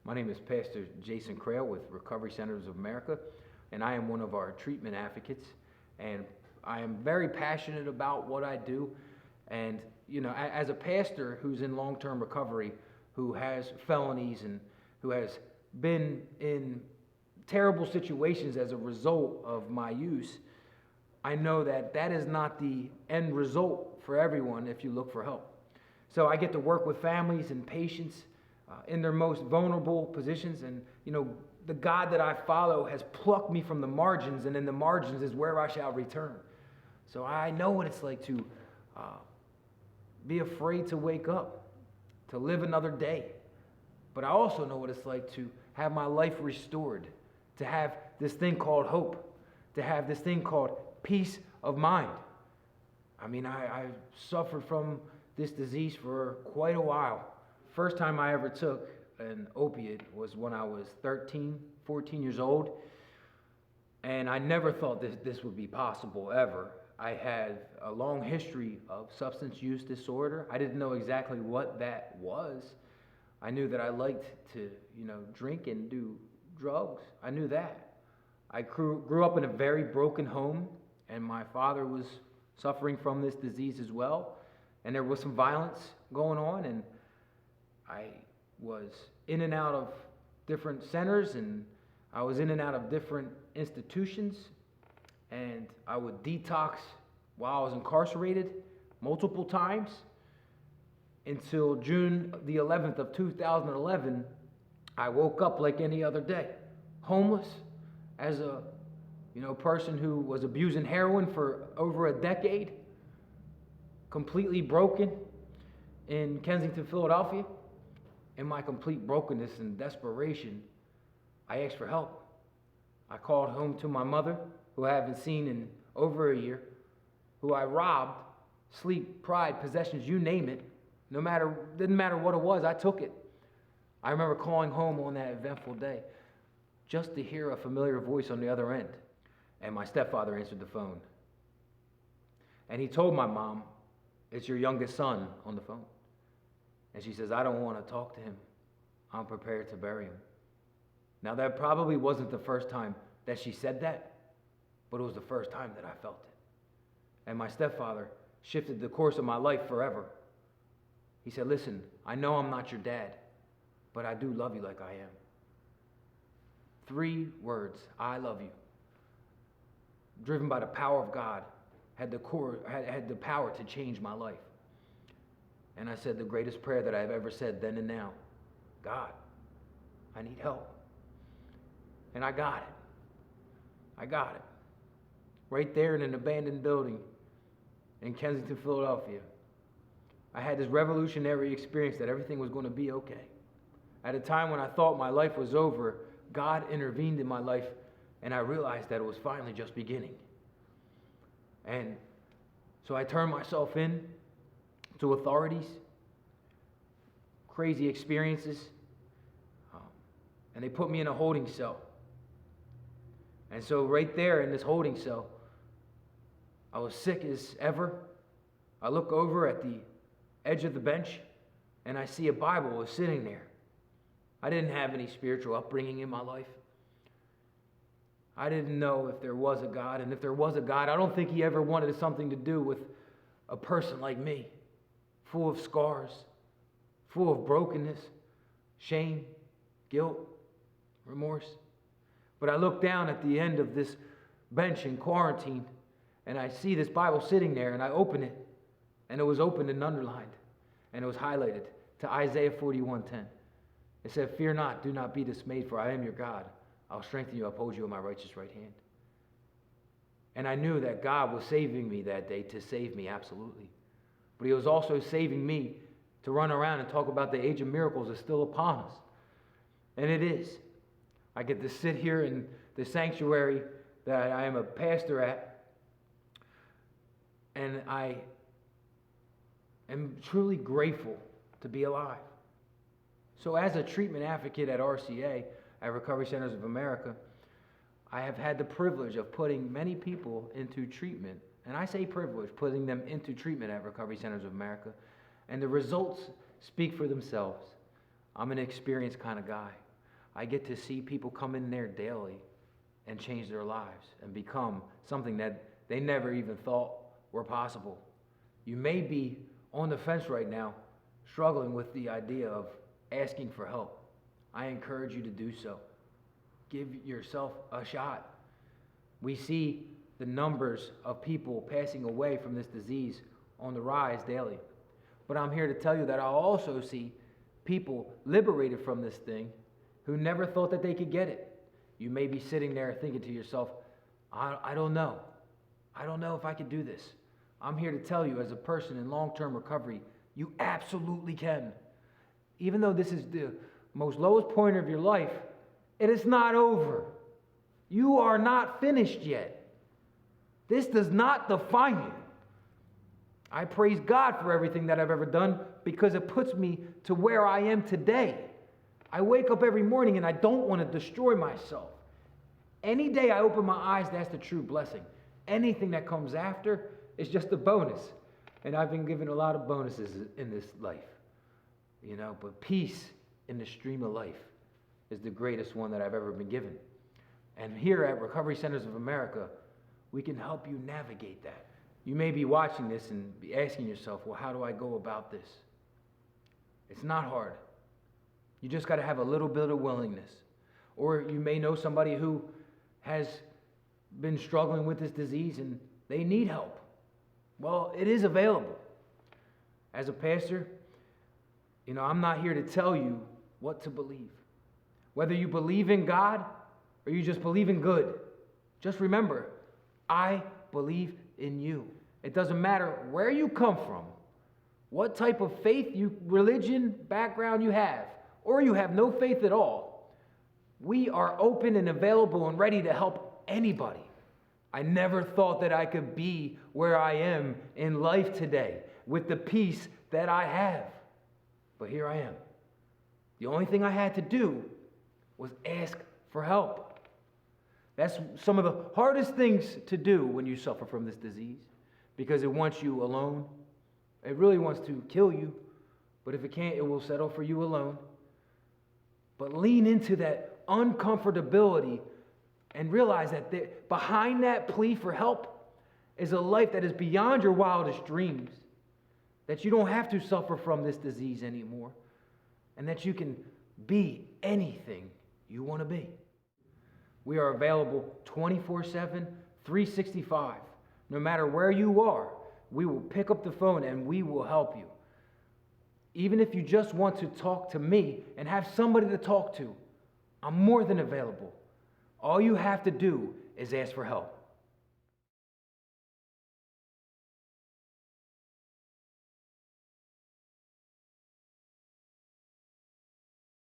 My name is Pastor Jason Krail with Recovery Centers of America, and I am one of our treatment advocates. And I am very passionate about what I do. And, as a pastor who's in long-term recovery, who has felonies and who has been in terrible situations as a result of my use, I know that that is not the end result for everyone if you look for help. So I get to work with families and patients in their most vulnerable positions. And, the God that I follow has plucked me from the margins, and in the margins is where I shall return. So I know what it's like to be afraid to wake up, to live another day. But I also know what it's like to have my life restored, to have this thing called hope, to have this thing called peace of mind. I suffered from this disease for quite a while. First time I ever took an opiate was when I was 13, 14 years old. And I never thought this would be possible ever. I had a long history of substance use disorder. I didn't know exactly what that was. I knew that I liked to, drink and do drugs. I knew that. I grew up in a very broken home, and my father was suffering from this disease as well. And there was some violence going on, and I was in and out of different centers, and I was in and out of different institutions, and I would detox while I was incarcerated multiple times until June the 11th of 2011. I woke up like any other day, homeless, as a person who was abusing heroin for over a decade, completely broken in Kensington, Philadelphia. In my complete brokenness and desperation, I asked for help. I called home to my mother, who I haven't seen in over a year, who I robbed, sleep, pride, possessions, you name it. Didn't matter what it was, I took it. I remember calling home on that eventful day just to hear a familiar voice on the other end. And my stepfather answered the phone. And he told my mom, "It's your youngest son on the phone." And she says, "I don't want to talk to him. I'm prepared to bury him." Now, that probably wasn't the first time that she said that, but it was the first time that I felt it. And my stepfather shifted the course of my life forever. He said, "Listen, I know I'm not your dad, but I do love you like I am." 3 words, "I love you," driven by the power of God, had the power to change my life. And I said the greatest prayer that I've ever said then and now: "God, I need help." And I got it. I got it. Right there in an abandoned building in Kensington, Philadelphia. I had this revolutionary experience that everything was going to be okay. At a time when I thought my life was over, God intervened in my life, and I realized that it was finally just beginning. And so I turned myself in to authorities, crazy experiences, and they put me in a holding cell. And so right there in this holding cell, I was sick as ever. I look over at the edge of the bench, and I see a Bible was sitting there. I didn't have any spiritual upbringing in my life. I didn't know if there was a God, and if there was a God, I don't think he ever wanted something to do with a person like me, full of scars, full of brokenness, shame, guilt, remorse. But I look down at the end of this bench in quarantine, and I see this Bible sitting there, and I open it, and it was opened and underlined, and it was highlighted to Isaiah 41:10. It said, "Fear not, do not be dismayed, for I am your God. I'll strengthen you, uphold you in my righteous right hand." And I knew that God was saving me that day to save me, absolutely. But he was also saving me to run around and talk about the age of miracles is still upon us. And it is. I get to sit here in the sanctuary that I am a pastor at, and I am truly grateful to be alive. So as a treatment advocate at RCA, at Recovery Centers of America, I have had the privilege of putting many people into treatment. And I say privilege, putting them into treatment at Recovery Centers of America. And the results speak for themselves. I'm an experienced kind of guy. I get to see people come in there daily and change their lives and become something that they never even thought were possible. You may be on the fence right now, struggling with the idea of asking for help. I encourage you to do so. Give yourself a shot. We see the numbers of people passing away from this disease on the rise daily. But I'm here to tell you that I also see people liberated from this thing who never thought that they could get it. You may be sitting there thinking to yourself, I don't know. I don't know if I could do this. I'm here to tell you, as a person in long-term recovery, you absolutely can. Even though this is the most lowest point of your life, it is not over. You are not finished yet. This does not define you. I praise God for everything that I've ever done because it puts me to where I am today. I wake up every morning and I don't want to destroy myself. Any day I open my eyes, that's the true blessing. Anything that comes after is just a bonus. And I've been given a lot of bonuses in this life. But peace in the stream of life is the greatest one that I've ever been given. And here at Recovery Centers of America, we can help you navigate that. You may be watching this and be asking yourself, well, how do I go about this? It's not hard. You just got to have a little bit of willingness. Or you may know somebody who has been struggling with this disease and they need help. Well, it is available. As a pastor, I'm not here to tell you what to believe. Whether you believe in God or you just believe in good, just remember, I believe in you. It doesn't matter where you come from, what type of faith, religion, background you have, or you have no faith at all. We are open and available and ready to help anybody. I never thought that I could be where I am in life today with the peace that I have. But here I am. The only thing I had to do was ask for help. That's some of the hardest things to do when you suffer from this disease, because it wants you alone. It really wants to kill you, but if it can't, it will settle for you alone. But lean into that uncomfortability and realize that behind that plea for help is a life that is beyond your wildest dreams, that you don't have to suffer from this disease anymore, and that you can be anything you want to be. We are available 24/7, 365. No matter where you are, we will pick up the phone and we will help you. Even if you just want to talk to me and have somebody to talk to, I'm more than available. All you have to do is ask for help.